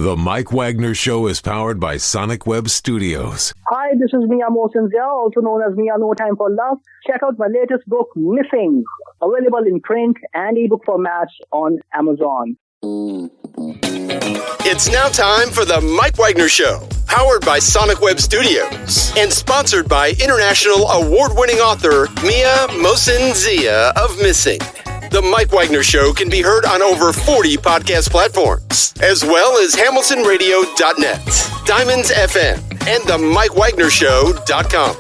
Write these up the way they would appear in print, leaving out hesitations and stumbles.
The Mike Wagner Show is powered by Sonic Web Studios. Hi, this is Mia Mosinzia, also known as Mia No Time for Love. Check out my latest book, Missing, available in print and ebook formats on Amazon. It's now time for the Mike Wagner Show, powered by Sonic Web Studios and sponsored by international award-winning author Mia Mosinzia of Missing. The Mike Wagner Show can be heard on over 40 podcast platforms, as well as HamiltonRadio.net, Diamonds FM, and the MikeWagnerShow.com.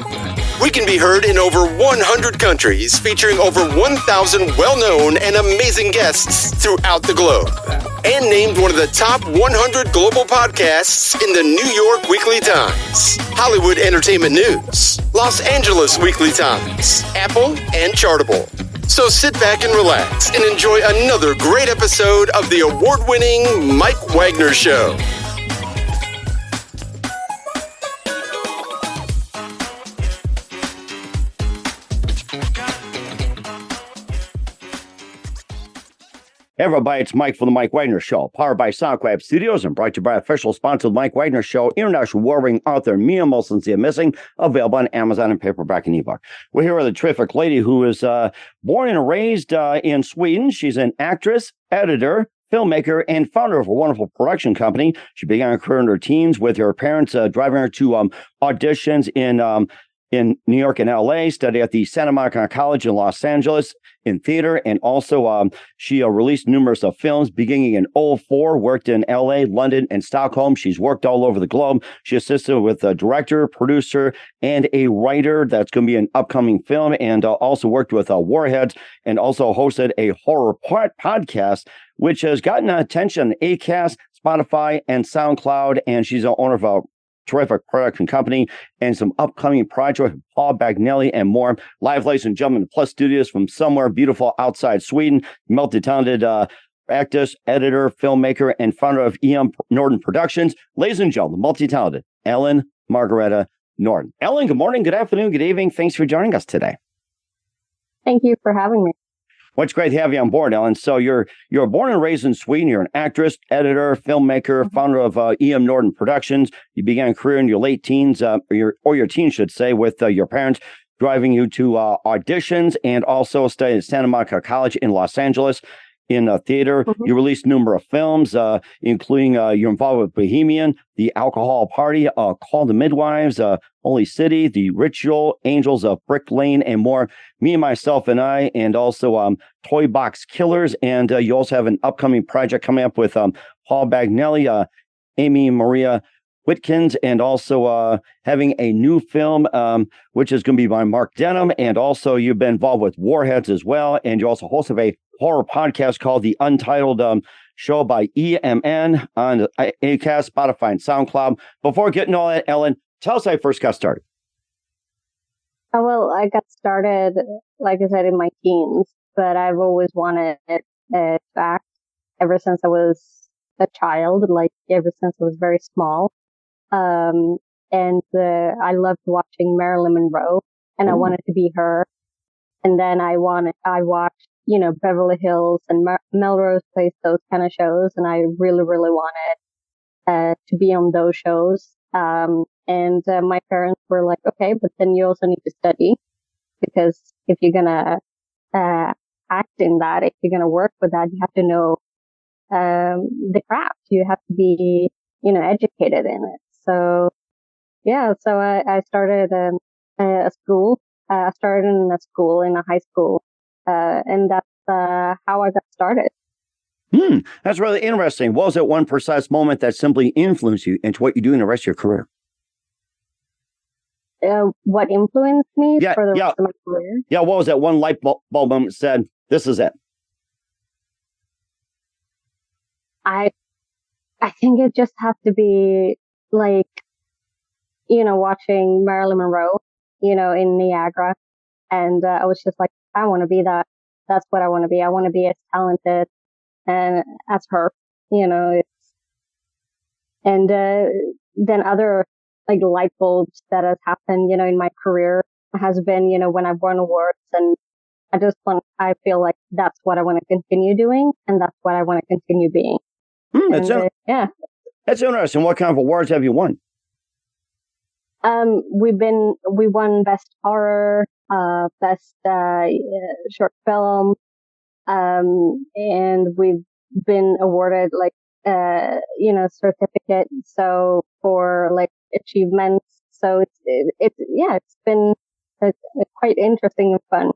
We can be heard in over 100 countries, featuring over 1,000 well-known and amazing guests throughout the globe. And named one of the top 100 global podcasts in the New York Weekly Times, Hollywood Entertainment News, Los Angeles Weekly Times, Apple, and Chartable. So sit back and relax and enjoy another great episode of the award-winning Mike Wagner Show. Hey everybody, it's Mike from the Mike Wagner Show, powered by Sonic Web Studios and brought to you by official sponsor of the Mike Wagner Show, international warring author Mia Mosinzia Missing, available on Amazon and paperback and ebook. We're here with a terrific lady who is born and raised in Sweden. She's an actress, editor, filmmaker, and founder of a wonderful production company. She began her career in her teens with her parents driving her to auditions in New York and LA, studied at the Santa Monica College in Los Angeles in theater, and also she released numerous films beginning in 2004, worked in LA, London, and Stockholm. She's worked all over the globe. She assisted with a director, producer, and a writer that's going to be an upcoming film, and also worked with Warheads, and also hosted a horror podcast, which has gotten attention on Acast, Spotify, and SoundCloud, and she's the owner of a terrific production company and some upcoming projects with Paul Bagnall and more. Live, ladies and gentlemen, Plus Studios from somewhere beautiful outside Sweden. Multi-talented actress, editor, filmmaker, and founder of Emnordin Productions. Ladies and gentlemen, multi-talented Elin-Margareta Nordin. Elin, good morning, good afternoon, good evening. Thanks for joining us today. Thank you for having me. Well, it's great to have you on board, Elin. So you're born and raised in Sweden. You're an actress, editor, filmmaker, founder of Emnordin Productions. You began a career in your late teens, or your teens, should say, with your parents driving you to auditions, and also studied at Santa Monica College in Los Angeles in theater. You released numerous films, including you're involved with Bohemian, The Alcohol Party, Call the Midwives, Holy City, The Ritual, Angels of Brick Lane, and more. Me and Myself and I, and also Toyboxkillers. And you also have an upcoming project coming up with Paul Bagnall, Amy Maria Whitkins, and also having a new film, which is going to be by Mark Denham. And also you've been involved with Warheads as well. And you also host of a horror podcast called The Untitled Show by EMN on Acast, Spotify, and SoundCloud. Before getting all that, Elin, tell us how you first got started. Oh, well, I got started, like I said, in my teens, but I've always wanted to act ever since I was a child, like ever since I was very small. And I loved watching Marilyn Monroe, and I wanted to be her. And then I watched, Beverly Hills and Melrose Place, those kind of shows. And I really, really wanted, to be on those shows. And my parents were like, okay, but then you also need to study, because if you're going to, act in that, if you're going to work with that, you have to know, the craft. You have to be, educated in it. So, yeah, so I started, a school. I started in a high school. And that's how I got started. That's really interesting. What was that one precise moment that simply influenced you into what you do in the rest of your career? What influenced me for the rest of my career? Yeah, what was that one light bulb moment that said, this is it? I think it just has to be like, watching Marilyn Monroe, in Niagara. And I was just like, I want to be that. That's what I want to be. I want to be as talented and as her, and then other like light bulbs that has happened, in my career has been, when I've won awards, and I feel like that's what I want to continue doing, and that's what I want to continue being. Yeah. That's interesting. What kind of awards have you won? We won best horror, best short film, and we've been awarded certificate. So for like achievements. So it's been a quite interesting and fun.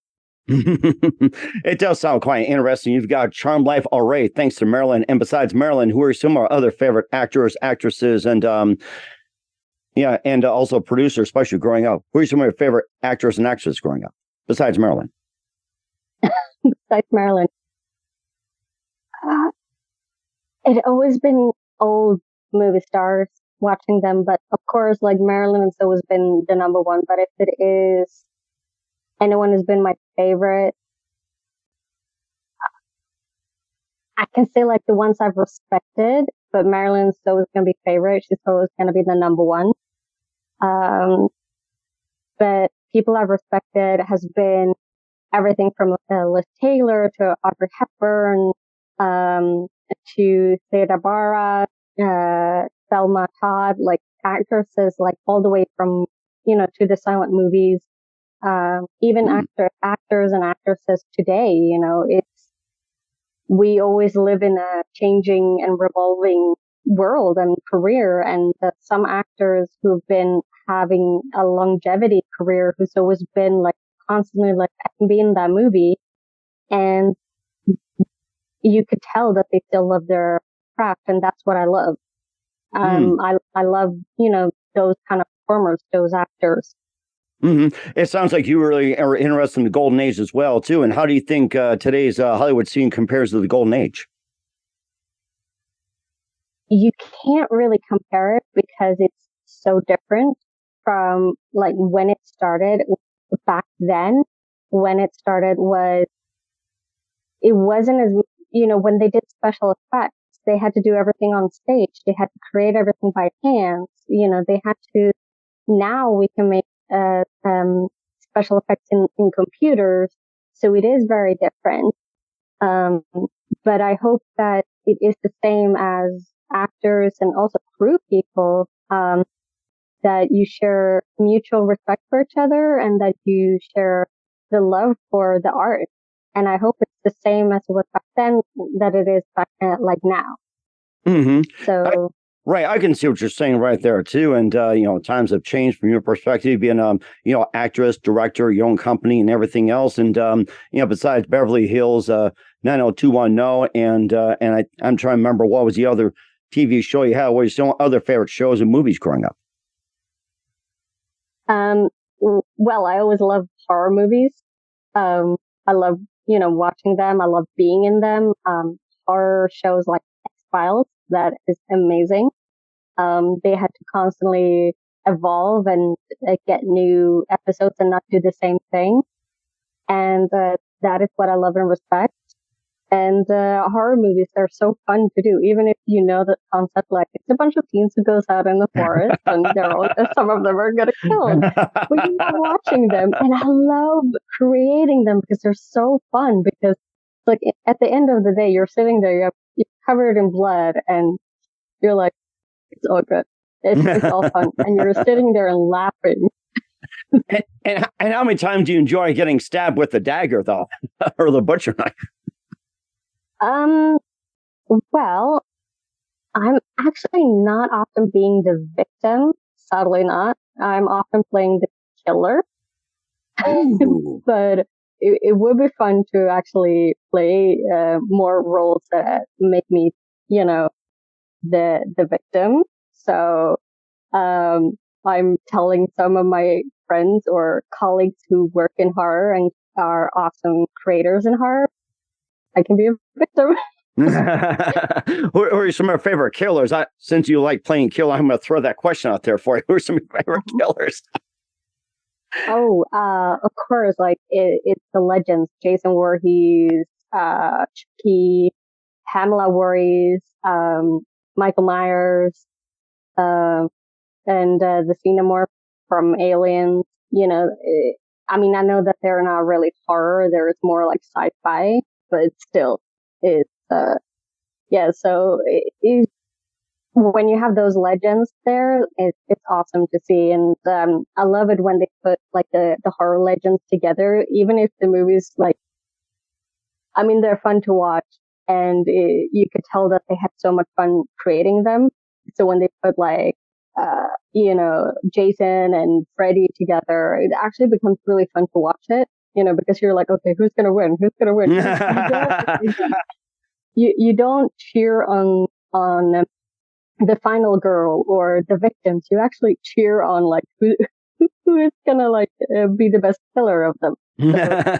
It does sound quite interesting. You've got a charmed life already, thanks to Marilyn. And besides Marilyn, who are some of our other favorite actors, actresses, and also producers, especially growing up? Who are some of your favorite actors and actresses growing up, besides Marilyn? Besides Marilyn, it always been old movie stars, watching them, but of course, like Marilyn has always been the number one. But if it is anyone has been my favorite, I can say like the ones I've respected, but Marilyn's always going to be favorite. She's always going to be the number one. But people I've respected has been everything from Liz Taylor to Audrey Hepburn, to Theda Bara, Thelma Todd, like actresses, like all the way from, to the silent movies. Even actors and actresses today, we always live in a changing and revolving world and career. And some actors who've been having a longevity career, who's always been like constantly like, I can be in that movie. And you could tell that they still love their craft. And that's what I love. I love, those kind of performers, those actors. Mm-hmm. It sounds like you really are interested in the golden age as well, too. And how do you think today's Hollywood scene compares to the golden age? You can't really compare it because it's so different from like when it started. Back then, when it started it wasn't as, when they did special effects, they had to do everything on stage. They had to create everything by hands. They had to, now we can make special effects in computers. So it is very different. But I hope that it is the same as actors and also crew people, that you share mutual respect for each other and that you share the love for the art. And I hope it's the same as it was back then that it is back like now. Mm-hmm. So. Right, I can see what you're saying right there too, and times have changed from your perspective, being actress, director, your own company, and everything else, and besides Beverly Hills 90210, and I'm trying to remember what was the other TV show you had. What were some other favorite shows and movies growing up? Well, I always loved horror movies. I love watching them. I love being in them. Horror shows like X-Files. That is amazing. They had to constantly evolve and get new episodes and not do the same thing. And that is what I love and respect. And horror movies are so fun to do, even if you know the concept, like it's a bunch of teens who goes out in the forest and some of them are going to kill. But you love watching them. And I love creating them because they're so fun, because like at the end of the day, you're sitting there, you're covered in blood and you're like, it's all good. It's all fun. And you're sitting there and laughing. And how many times do you enjoy getting stabbed with the dagger, though, or the butcher knife? Well, I'm actually not often being the victim. Sadly not. I'm often playing the killer. But it would be fun to actually play more roles that make me, the victim. So I'm telling some of my friends or colleagues who work in horror and are awesome creators in horror, I can be a victim. Who are some of your favorite killers? Since you like playing killer, I'm going to throw that question out there for you. Who are some of your favorite killers? Oh, of course, like it's the legends: Jason Voorhees, Chucky, Pamela Voorhees, Michael Myers, and the Xenomorph from Aliens. I know that they're not really horror; they're more like sci-fi, but still, it's So when you have those legends there, it's awesome to see. And I love it when they put like the horror legends together, even if the movies like, I mean, they're fun to watch, and you could tell that they had so much fun creating them. So when they put like, Jason and Freddy together, it actually becomes really fun to watch it, because you're like, okay, who's going to win? Who's going to win? You don't cheer on the final girl or the victims. You actually cheer on like who is going to like be the best killer of them. So.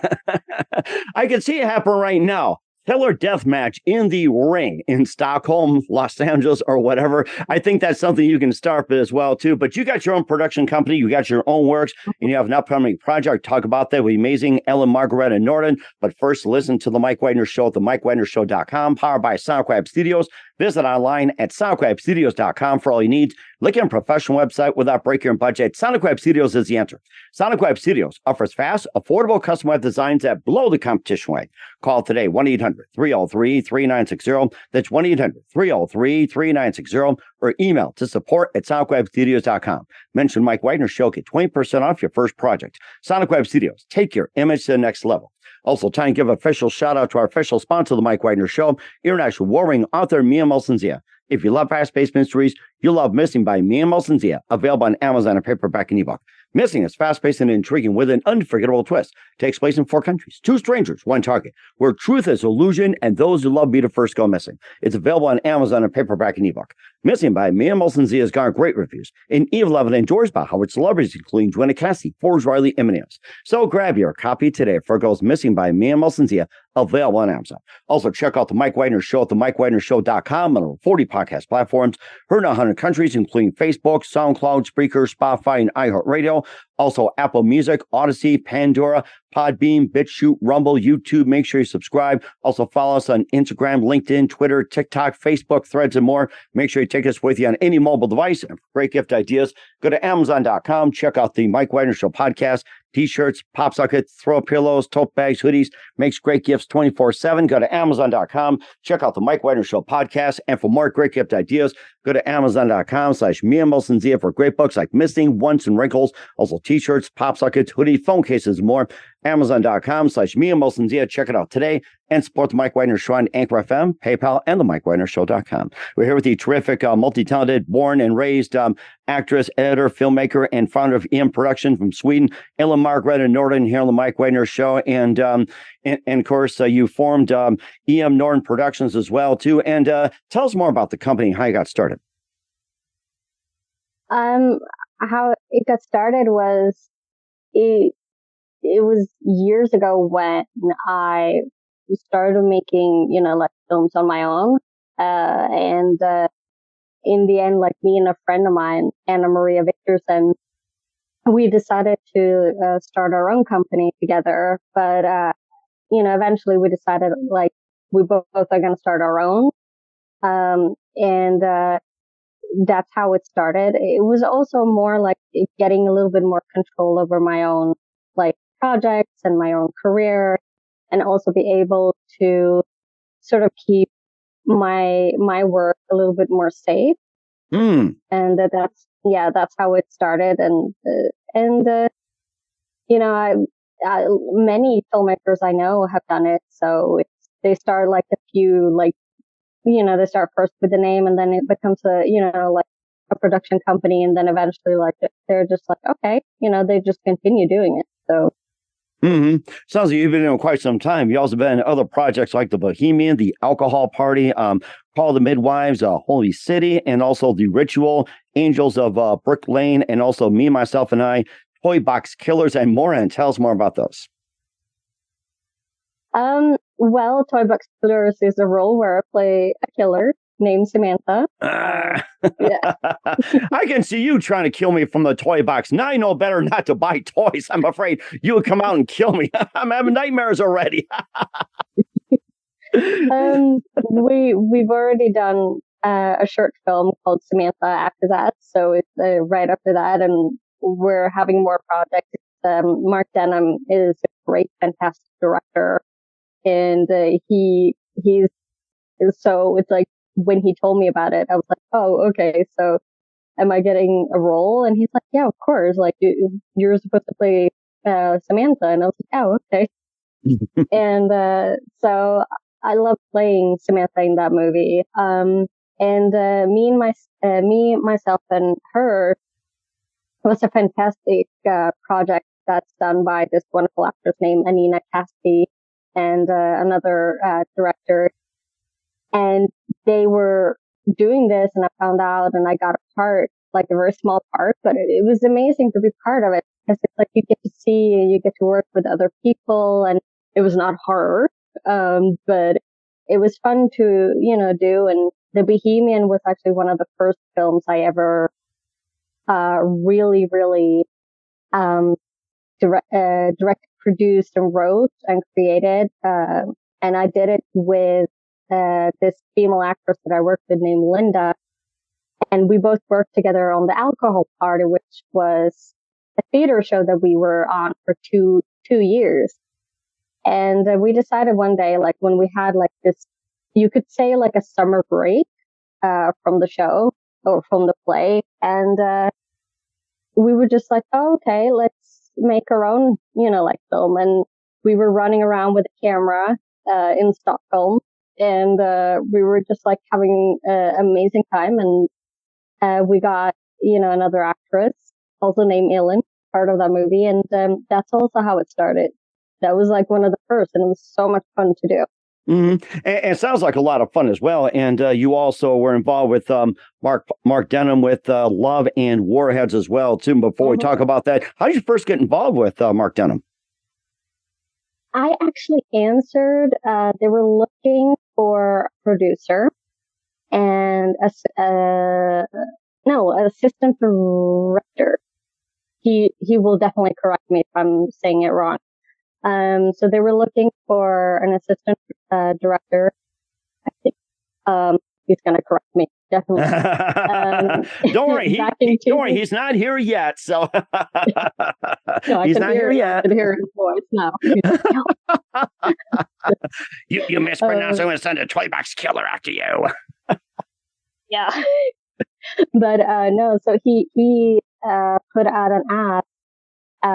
I can see it happen right now. Killer deathmatch in the ring in Stockholm, Los Angeles, or whatever. I think that's something you can start as well, too. But you got your own production company, you got your own works, and you have an upcoming project. Talk about that with the amazing Elin-Margareta Nordin. But first, listen to The Mike Wagner Show at themikewagnershow.com, powered by SoundCrab Studios. Visit online at soundcrabstudios.com for all you need. Look at a professional website without breaking your budget. SoundCrab Studios is the answer. SoundCrab Studios offers fast, affordable, customized designs that blow the competition away. Call today, 1-800-303-3960. That's 1-800-303-3960. Or email to support@soundcrabstudios.com. Mention Mike Wagner Show, get 20% off your first project. SoundCrab Studios, take your image to the next level. Also, time to give an official shout out to our official sponsor of the Mike Wagner Show, international warring author memyselfandher. If you love fast-paced mysteries, you'll love Missing by memyselfandher, available on Amazon and paperback and ebook. Missing is fast-paced and intriguing with an unforgettable twist. Takes place in 4 countries, 2 strangers, 1 target, where truth is illusion and those who love me to first go missing. It's available on Amazon and paperback and ebook. Missing by memyselfandher has garnered great reviews, and even loved and endorsed by Howard celebrities, including Joanna Cassie, Forbes, Riley, Eminems. So grab your copy today for Girls Missing by memyselfandher, available on Amazon. Also, check out The Mike Wagner Show at themikewagnershow.com on over 40 podcast platforms. Heard in 100 countries, including Facebook, SoundCloud, Spreaker, Spotify, and iHeartRadio. Also, Apple Music, Odyssey, Pandora, Podbean, BitChute, Rumble, YouTube. Make sure you subscribe. Also, follow us on Instagram, LinkedIn, Twitter, TikTok, Facebook, Threads, and more. Make sure you take us with you on any mobile device. And for great gift ideas, go to Amazon.com. Check out the Mike Wagner Show podcast. T-shirts, pop sockets, throw pillows, tote bags, hoodies. Makes great gifts 24/7. Go to Amazon.com. Check out the Mike Wagner Show podcast. And for more great gift ideas, go to Amazon.com/memyselfandher for great books like Missing, Once, and Wrinkles. Also T-shirts, pop sockets, hoodie, phone cases, and more. Amazon.com/memyselfandher. Check it out today and support the Mike Wagner Show on Anchor FM, PayPal, and the MikeWagnerShow.com. We're here with the terrific, multi-talented, born and raised actress, editor, filmmaker, and founder of EM Production from Sweden, Elin-Margareta Nordin, here on the Mike Wagner Show. And of course, you formed EM Nordin Productions as well, too. And tell us more about the company and how you got started. How it got started was it was years ago when I started making, like films on my own. And in the end, like me and a friend of mine, Anna Maria Victorson, we decided to start our own company together. But, eventually we decided like we both are going to start our own. And that's how it started. It was also more like getting a little bit more control over my own like projects and my own career, and also be able to sort of keep my work a little bit more safe. And that's how it started. And many filmmakers I know have done it. So they start like a few, like, they start first with the name, and then it becomes like a production company. And then eventually like they're just like, okay, they just continue doing it. So. Sounds like you've been in quite some time. You've also been in other projects like The Bohemian, The Alcohol Party, Paul the Midwives, Holy City, and also The Ritual, Angels of Brick Lane, and also Me, Myself, and I, Toyboxkillers, and more. And tell us more about those. Well, Toyboxkillers is a role where I play a killer named Samantha. I can see you trying to kill me from the toy box. Now I know better not to buy toys. I'm afraid you would come out and kill me. I'm having nightmares already. We've already done a short film called Samantha after that. So it's right after that, and we're having more projects. Mark Denham is a great, fantastic director, and he's so it's like when he told me about it, I was like, oh, okay. So am I getting a role? And he's like, yeah, of course. Like you're supposed to play Samantha. And I was like, oh, okay. And so I love playing Samantha in that movie. And me, myself, and her was a fantastic project that's done by this wonderful actress named Anina Caspi and another director. And they were doing this, and I found out, and I got a part, like a very small part, but it was amazing to be part of it because it's like you get to see, you get to work with other people, and it was not horror, but it was fun to, do. And The Bohemian was actually one of the first films I ever really, really directed, produced, and wrote and created. And I did it with this female actress that I worked with named Linda. And we both worked together on The Alcohol Party, which was a theater show that we were on for two years. And we decided one day, like when we had like this, you could say like a summer break from the show or from the play. And we were just like, oh, okay, let's make our own, like film. And we were running around with a camera in Stockholm. And we were just like having an amazing time. And we got, another actress, also named Elin, part of that movie. And that's also how it started. That was like one of the first, and it was so much fun to do. Mm-hmm. And it sounds like a lot of fun as well. And you also were involved with Mark Denham with Love and Warheads as well, too. Before we talk about that, how did you first get involved with Mark Denham? I actually answered. They were looking for a producer and an assistant director. He will definitely correct me if I'm saying it wrong. So they were looking for an assistant director. I think he's going to correct me, definitely. Don't worry, don't worry, he's not here yet. So no, he's not here yet. I can hear his voice now. you mispronounced. I'm going to send a toyboxkiller after you. Yeah, but no. So he put out an ad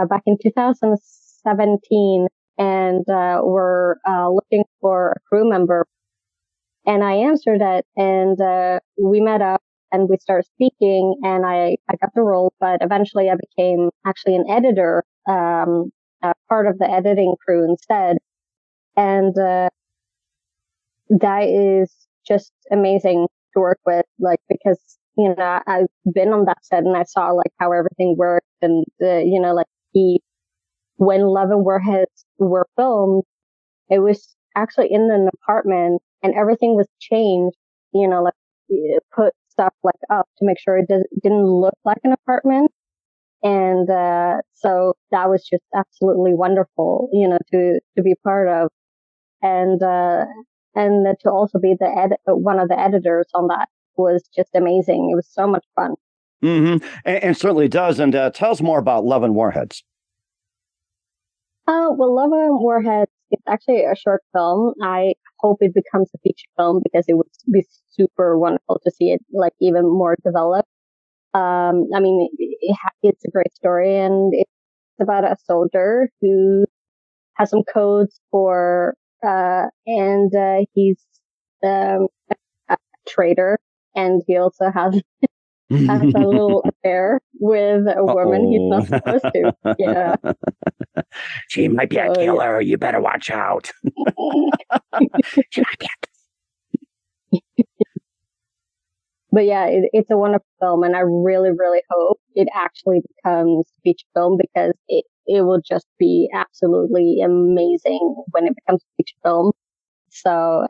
back in 2017, and we're looking for a crew member. And I answered it, and we met up, and we started speaking, and I got the role, but eventually I became actually an editor, part of the editing crew instead. And that is just amazing to work with, like, because, I've been on that set and I saw like how everything worked, and, when Love and Warheads were filmed, it was actually in an apartment, and everything was changed, like put stuff like up to make sure it didn't look like an apartment. And so that was just absolutely wonderful, to be part of, and to also be one of the editors on that was just amazing. It was so much fun. Mm-hmm. And certainly does. And tell us more about Love and Warheads. Well, Love and Warheads, it's actually a short film. I hope it becomes a feature film because it would be super wonderful to see it like even more developed. It's a great story, and it's about a soldier who has some codes for, and he's a traitor, and he also has a little affair with a woman he's not supposed to. Yeah. She might be a killer. Yeah. You better watch out. She might be But yeah, it's a wonderful film, and I really, really hope it actually becomes a feature film because it will just be absolutely amazing when it becomes a feature film. So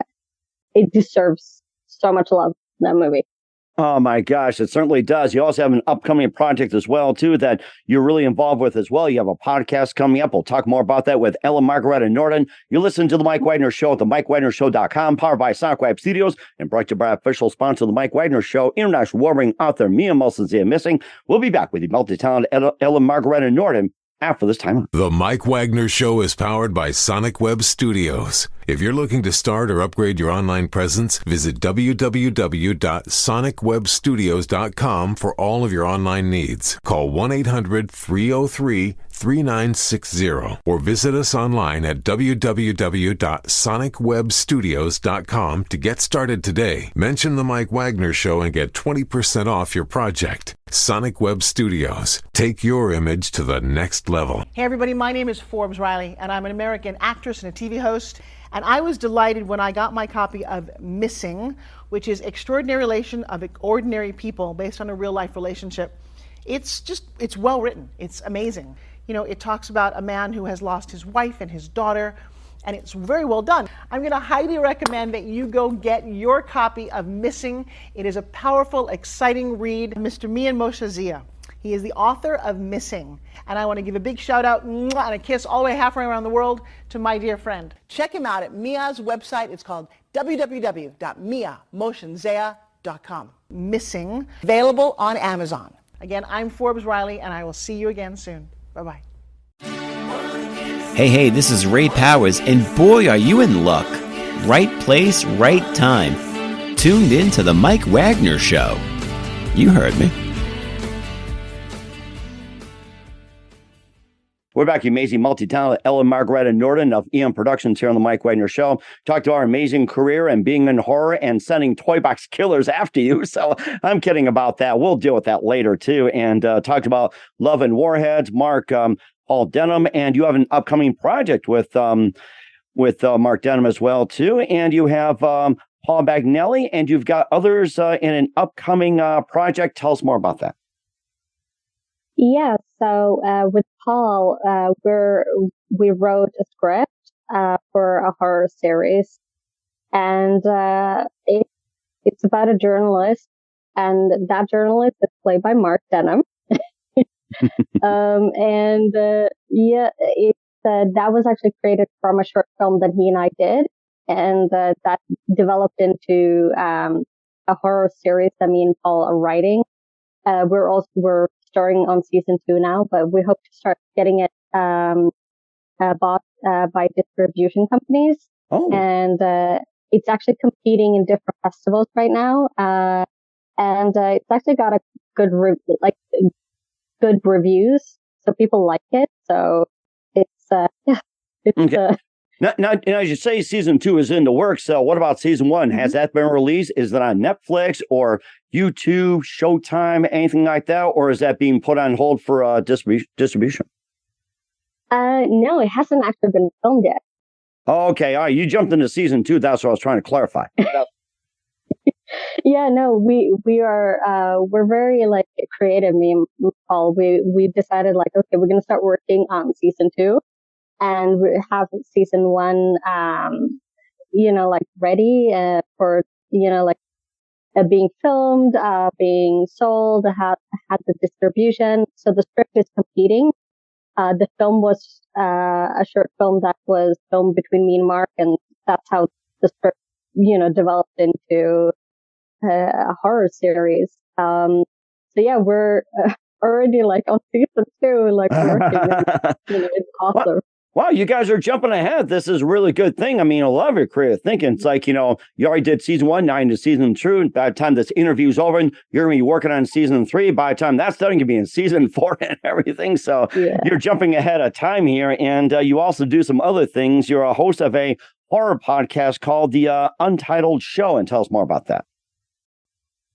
it deserves so much love, that movie. Oh my gosh, it certainly does. You also have an upcoming project as well, too, that you're really involved with as well. You have a podcast coming up. We'll talk more about that with Elin-Margareta Nordin. You listen to The Mike Wagner Show at themikewagnershow.com, powered by Sonic Studios, and brought to you by official sponsor of The Mike Wagner Show, international warring author Mia Mulson's Missing. We'll be back with you, multi-talented Elin-Margareta Nordin, after this time. The Mike Wagner Show is powered by Sonic Web Studios. If you're looking to start or upgrade your online presence, visit www.sonicwebstudios.com for all of your online needs. Call 1-800-303-3960 or visit us online at www.sonicwebstudios.com to get started today. Mention the Mike Wagner Show and get 20% off your project. Sonic Web Studios. Take your image to the next level. Hey everybody, my name is Forbes Riley and I'm an American actress and a TV host. And I was delighted when I got my copy of Missing, which is Extraordinary Relation of Ordinary People based on a real life relationship. It's well written. It's amazing. You know, it talks about a man who has lost his wife and his daughter, and it's very well done. I'm going to highly recommend that you go get your copy of Missing. It is a powerful, exciting read. Mr. Mian Moshe Zia. He is the author of Missing. And I want to give a big shout out and a kiss all the way halfway around the world to my dear friend. Check him out at Mia's website. It's called www.miamoshenzea.com. Missing, available on Amazon. Again, I'm Forbes Riley, and I will see you again soon. Bye-bye. Hey, this is Ray Powers, and boy, are you in luck. Right place, right time. Tuned in to the Mike Wagner Show. You heard me. We're back, you amazing multi-talented Elin-Margareta Nordin of EM Productions here on the Mike Wagner Show. Talked to our amazing career and being in horror and sending Toyboxkillers after you. So I'm kidding about that. We'll deal with that later too. And talked about Love and Warheads, markpauldenham, and you have an upcoming project with Mark Denham as well too. And you have paulbagnall, and you've got others in an upcoming project. Tell us more about that. Yeah, so with Paul, we wrote a script for a horror series, and it's about a journalist, and that journalist is played by Mark Denham. That was actually created from a short film that he and I did, and that developed into a horror series that me and Paul are writing. We're starting on season 2 now, but we hope to start getting it bought by distribution companies. Oh. And it's actually competing in different festivals right now. And it's actually got a good reviews, so people like it. So it's okay. Now, as you say, season 2 is in the works. So what about season 1? Mm-hmm. Has that been released? Is it on Netflix or YouTube, Showtime, anything like that? Or is that being put on hold for distribution? No, it hasn't actually been filmed yet. Okay, all right. You jumped into season 2. That's what I was trying to clarify. Yeah, no, we're very creative, me and Paul. We decided okay, we're going to start working on season 2. And we have season 1, ready for, being filmed, being sold, had the distribution. So the script is competing. The film was a short film that was filmed between me and Mark, and that's how the script, developed into a horror series. So yeah, we're already on season 2, working. It's awesome. Wow, you guys are jumping ahead. This is a really good thing. I mean, I love your creative thinking. It's you already did season 1, now into season 2. By the time this interview's over, you're going to be working on season 3. By the time that's done, you'll be in season 4 and everything. So You're jumping ahead of time here. And you also do some other things. You're a host of a horror podcast called The Untitled Show. And tell us more about that.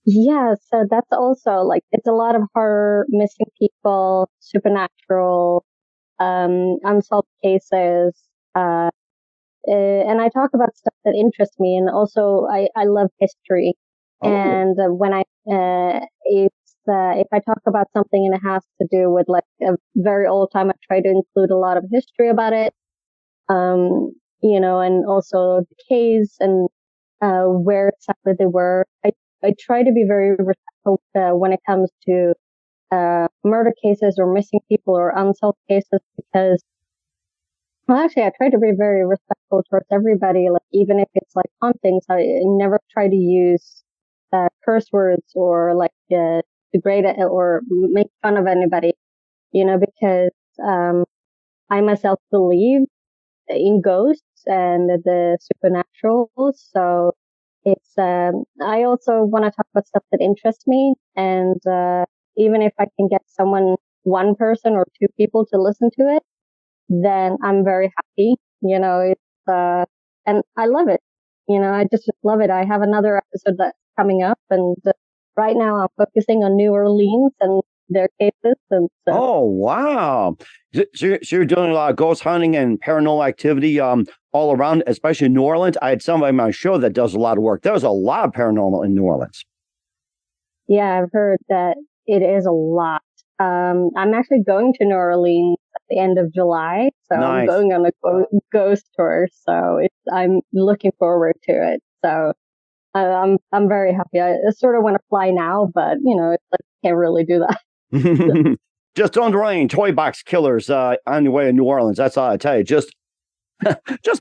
Yeah, so that's also it's a lot of horror, missing people, supernatural, unsolved cases, and I talk about stuff that interests me, and also I love history. Oh. And when if I talk about something and it has to do with a very old time, I try to include a lot of history about it, and also the case and where exactly they were. I try to be very respectful when it comes to murder cases or missing people or unsolved cases, because I try to be very respectful towards everybody. Even if it's hauntings, I never try to use curse words or degrade it or make fun of anybody, because I myself believe in ghosts and the supernatural. So it's, I also want to talk about stuff that interests me. And, even if I can get one person or two people to listen to it, then I'm very happy. It's, and I love it. I just love it. I have another episode that's coming up, and right now I'm focusing on New Orleans and their cases. And so. Oh, wow. So you're doing a lot of ghost hunting and paranormal activity all around, especially New Orleans. I had somebody on my show that does a lot of work. There's a lot of paranormal in New Orleans. Yeah, I've heard that it is a lot. I'm actually going to New Orleans at the end of July, so Nice. I'm going on a ghost tour. So I'm looking forward to it. So I'm very happy. I sort of want to fly now, but it's like I can't really do that. Just don't rain. Toyboxkillers on your way to New Orleans. That's all I tell you. Just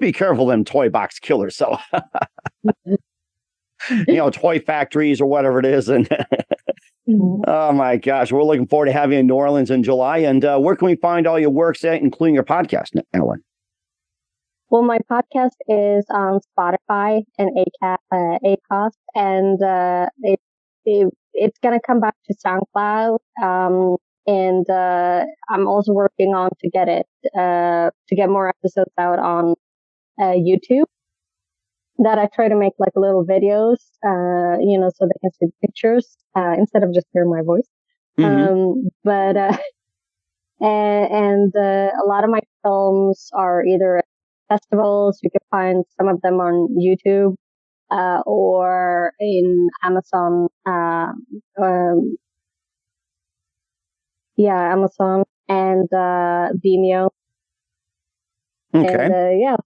be careful, them Toyboxkillers. So toy factories or whatever it is, and. Oh my gosh, we're looking forward to having you in New Orleans in July. And where can we find all your works at, including your podcast, Ellen? Well, my podcast is on Spotify and Acast, and it's going to come back to SoundCloud. And I'm also working on to get more episodes out on YouTube. That I try to make like little videos, so they can see pictures instead of just hearing my voice. Mm-hmm. And a lot of my films are either at festivals. You can find some of them on YouTube or in Amazon. Amazon and Vimeo. Okay. And, yeah.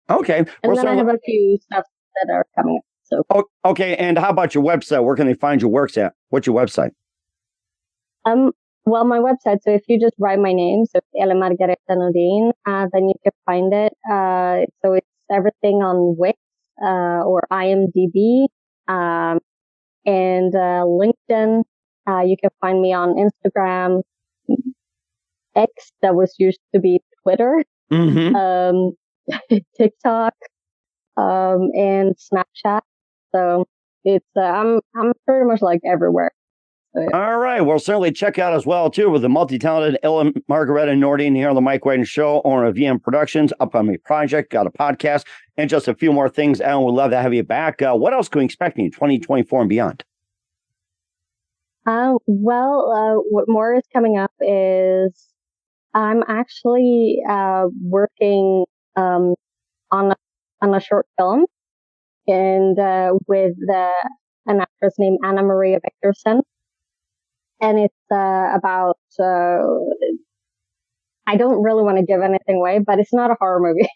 Okay. And then I have a few stuff that are coming up. So. Okay. And how about your website? Where can they find your works at? What's your website? Well, my website. So if you just write my name, so Elin-Margareta Nordin, then you can find it. So it's everything on Wix, or IMDb, and LinkedIn. You can find me on Instagram, X, that was used to be Twitter. Mm-hmm. TikTok, and Snapchat. So it's, I'm pretty much like everywhere. So, yeah. All right. Well, certainly check out as well, too, with the multi-talented Elin-Margareta Nordin here on the Mike Wagner Show, owner of VM Productions, upcoming project, got a podcast, and just a few more things. Ellen, we'd love to have you back. What else can we expect in 2024 and beyond? What more is coming up is I'm actually working on a short film, and with an actress named Anna Maria Victorson, and it's about. I don't really want to give anything away, but it's not a horror movie.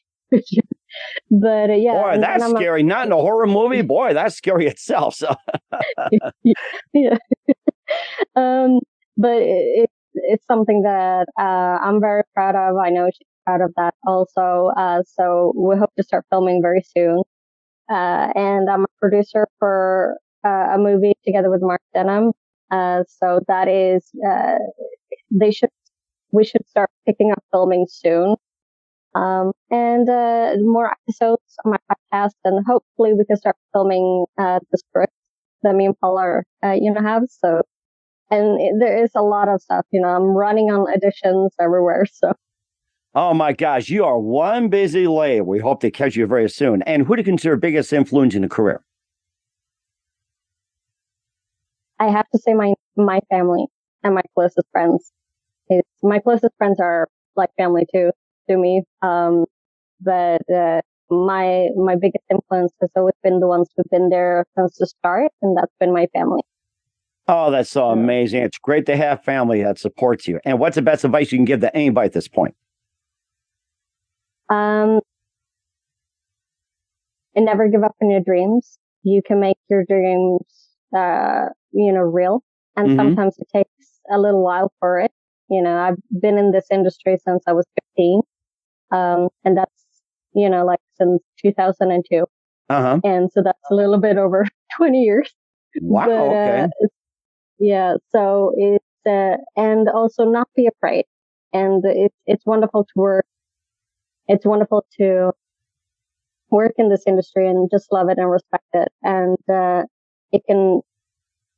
But yeah, boy, that's scary. Not in a horror movie, boy, that's scary itself. So yeah, but it's something that I'm very proud of. I know she's proud of that also. So we hope to start filming very soon. And I'm a producer for a movie together with Mark Denham. So that is, we should start picking up filming soon. And more episodes on my podcast, and hopefully we can start filming the script that me and Paul are, have. So, and there is a lot of stuff, I'm running on auditions everywhere. So. Oh my gosh, you are one busy lady. We hope to catch you very soon. And who do you consider biggest influence in a career? I have to say my family and my closest friends. My closest friends are like family to me. But my biggest influence has always been the ones who've been there since the start, and that's been my family. Oh, that's so amazing. It's great to have family that supports you. And what's the best advice you can give to anybody at this point? And never give up on your dreams. You can make your dreams, real. And sometimes it takes a little while for it. I've been in this industry since I was 15. And that's, since 2002. Uh-huh. And so that's a little bit over 20 years. Wow. But, okay. Yeah. So it's, and also not be afraid. And it's wonderful to work. It's wonderful to work in this industry and just love it and respect it. And it can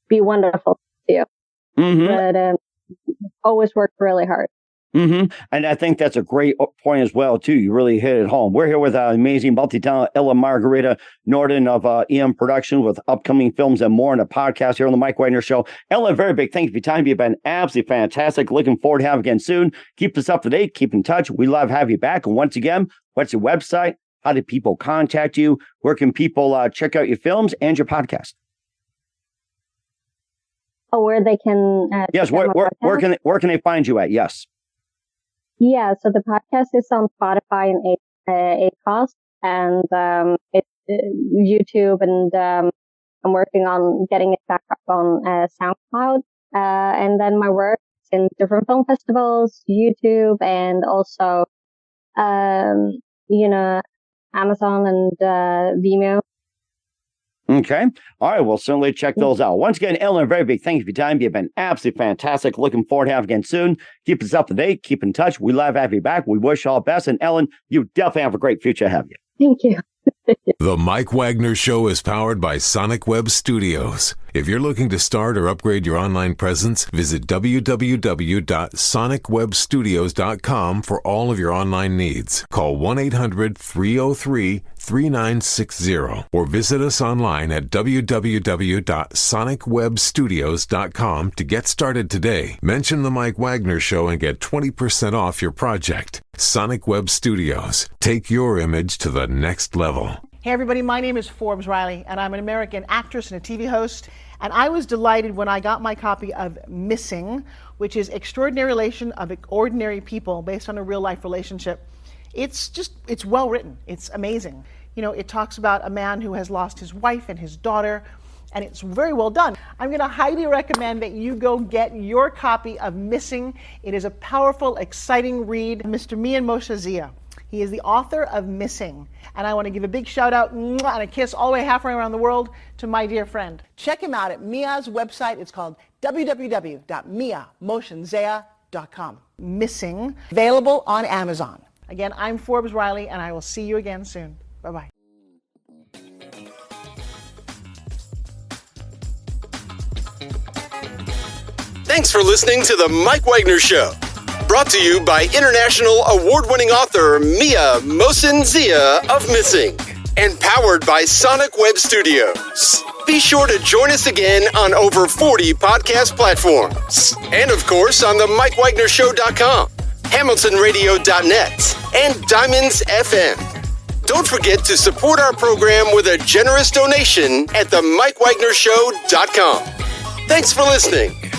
be wonderful to you. But always work really hard. And I think that's a great point as well, too. You really hit it home. We're here with amazing multi-talent Elin-Margareta Nordin of EM Production with upcoming films and more in a podcast here on the Mike Wagner Show. Elin, very big thank you for your time. You've been absolutely fantastic. Looking forward to having you again soon. Keep us up to date. Keep in touch. We love having you back. And once again, what's your website? How do people contact you? Where can people check out your films and your podcast? Oh, where they can... yes, where can they find you at? Yes. Yeah, so the podcast is on Spotify and Acast, and it's YouTube, and I'm working on getting it back up on SoundCloud. And then my work is in different film festivals, YouTube, and also, Amazon and Vimeo. Okay. All right. We'll certainly check those out. Once again, Elin, very big thank you for your time. You've been absolutely fantastic. Looking forward to having you again soon. Keep us up to date. Keep in touch. We love having you back. We wish you all the best. And Elin, you definitely have a great future ahead of you. Thank you. The Mike Wagner Show is powered by Sonic Web Studios. If you're looking to start or upgrade your online presence, visit www.sonicwebstudios.com for all of your online needs. Call 1-800-303-3960 or visit us online at www.sonicwebstudios.com to get started today. Mention the Mike Wagner Show and get 20% off your project. Sonic Web Studios. Take your image to the next level. Hey everybody, my name is Forbes Riley, and I'm an American actress and a TV host. And I was delighted when I got my copy of Missing, which is Extraordinary Relation of Ordinary People based on a real life relationship. It's well written. It's amazing. You know, it talks about a man who has lost his wife and his daughter, and it's very well done. I'm going to highly recommend that you go get your copy of Missing. It is a powerful, exciting read. Mr. Mian Moshe Zia. He is the author of Missing. And I want to give a big shout out and a kiss all the way halfway around the world to my dear friend. Check him out at Mia's website. It's called www.miamotionsea.com. Missing, available on Amazon. Again, I'm Forbes Riley, and I will see you again soon. Bye-bye. Thanks for listening to The Mike Wagner Show. Brought to you by international award-winning author Mia Mohsen-Zia of Missing. And powered by Sonic Web Studios. Be sure to join us again on over 40 podcast platforms. And of course on the MikeWagnerShow.com, HamiltonRadio.net, and Diamonds FM. Don't forget to support our program with a generous donation at the MikeWagnerShow.com. Thanks for listening.